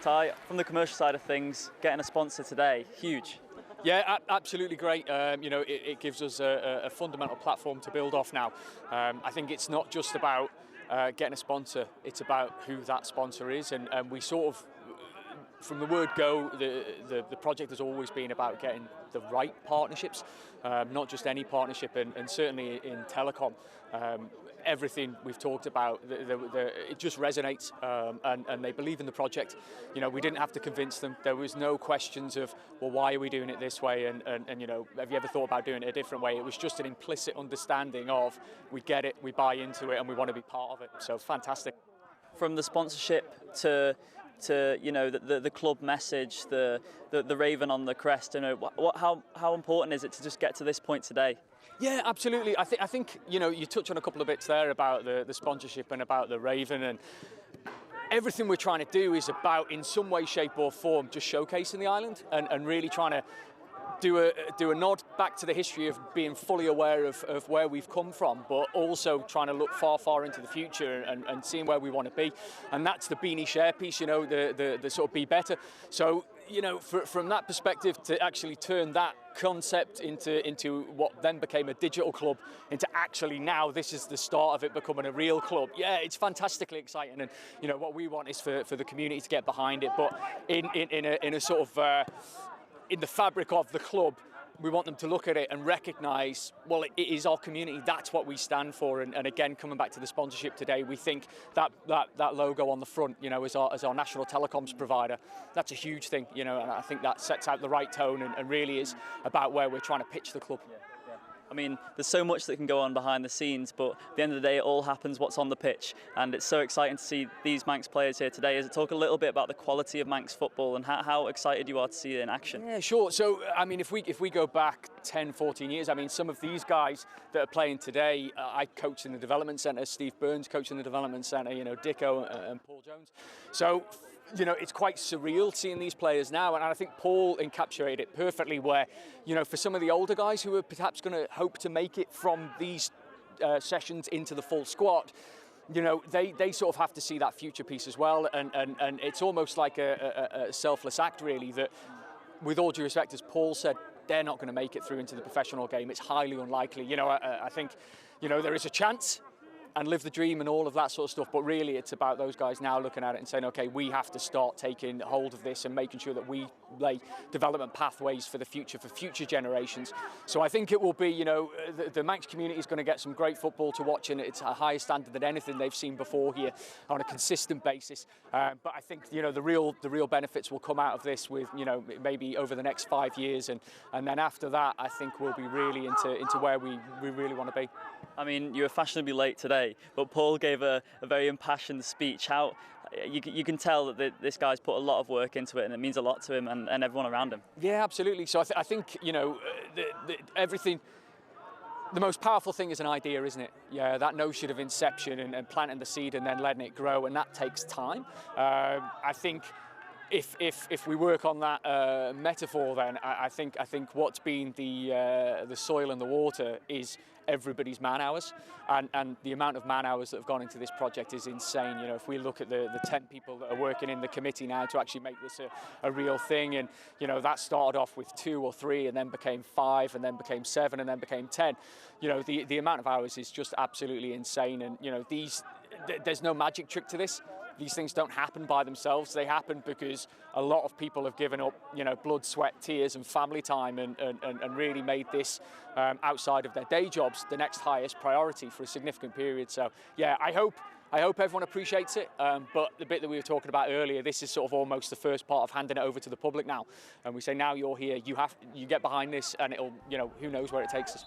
Ty, from the commercial side of things, getting a sponsor today, huge. Yeah, absolutely great. It gives us a fundamental platform to build off now. I think it's not just about getting a sponsor, it's about who that sponsor is, and we sort of, from the word go, the project has always been about getting the right partnerships, not just any partnership, and certainly in telecom. Everything we've talked about, it just resonates, and they believe in the project. You know, we didn't have to convince them. There was no questions of, well, why are we doing it this way? And you know, have you ever thought about doing it a different way? It was just an implicit understanding of, we get it, we buy into it, and we want to be part of it. So fantastic. From the sponsorship to you know, the club message, the raven on the crest. You know, how important is it to just get to this point today? Yeah, absolutely. I think you know, you touch on a couple of bits there about the sponsorship and about the raven, and everything we're trying to do is about, in some way, shape or form, just showcasing the island and really trying to do a nod back to the history of being fully aware of where we've come from, but also trying to look far into the future and seeing where we want to be. And that's the Beanie Share piece, you know, the sort of be better. So, you know, from that perspective, to actually turn that concept into what then became a digital club, into actually now this is the start of it becoming a real club. Yeah, it's fantastically exciting, and you know what we want is for the community to get behind it, but in a sort of in the fabric of the club, we want them to look at it and recognise, well, it is our community, that's what we stand for. And again, coming back to the sponsorship today, we think that logo on the front, you know, as our national telecoms provider, that's a huge thing, you know, and I think that sets out the right tone and really is about where we're trying to pitch the club. Yeah. I mean, there's so much that can go on behind the scenes, but at the end of the day, it all happens what's on the pitch. And it's so exciting to see these Manx players here today. Talk a little bit about the quality of Manx football and how excited you are to see it in action. Yeah, sure. So, I mean, if we go back 10, 14 years, I mean, some of these guys that are playing today, I coached in the development centre, Steve Burns coached in the development centre, you know, Dicko and Paul Jones. So, you know, it's quite surreal seeing these players now, and I think Paul encapsulated it perfectly where, you know, for some of the older guys who are perhaps going to hope to make it from these sessions into the full squad, you know, they sort of have to see that future piece as well, and it's almost like a selfless act, really, that, with all due respect, as Paul said, they're not going to make it through into the professional game. It's highly unlikely. You know, I think, you know, there is a chance, and live the dream and all of that sort of stuff, but really it's about those guys now looking at it and saying, okay, we have to start taking hold of this and making sure that we lay development pathways for the future, for future generations. So I think it will be, you know, the Manx community is going to get some great football to watch, and it's a higher standard than anything they've seen before here on a consistent basis. But I think, you know, the real benefits will come out of this with, you know, maybe over the next 5 years, and then after that, I think we'll be really into where we really want to be. I mean, you were fashionably late today, but Paul gave a very impassioned speech. How you can tell that this guy's put a lot of work into it, and it means a lot to him and everyone around him. Yeah, absolutely. So I think, you know, everything. The most powerful thing is an idea, isn't it? Yeah, that notion of inception and planting the seed and then letting it grow, and that takes time. I think if we work on that metaphor, then I think what's been the soil and the water is everybody's man hours, and the amount of man hours that have gone into this project is insane. You know, if we look at the 10 people that are working in the committee now to actually make this a real thing, and you know, that started off with 2 or 3 and then became 5 and then became 7 and then became 10. You know, the amount of hours is just absolutely insane, and you know, there's no magic trick to this. These things don't happen by themselves. They happen because a lot of people have given up, you know, blood, sweat, tears and family time and really made this, outside of their day jobs, the next highest priority for a significant period. So, yeah, I hope everyone appreciates it. But the bit that we were talking about earlier, this is sort of almost the first part of handing it over to the public now. And we say, now you're here, you get behind this, and it'll, you know, who knows where it takes us.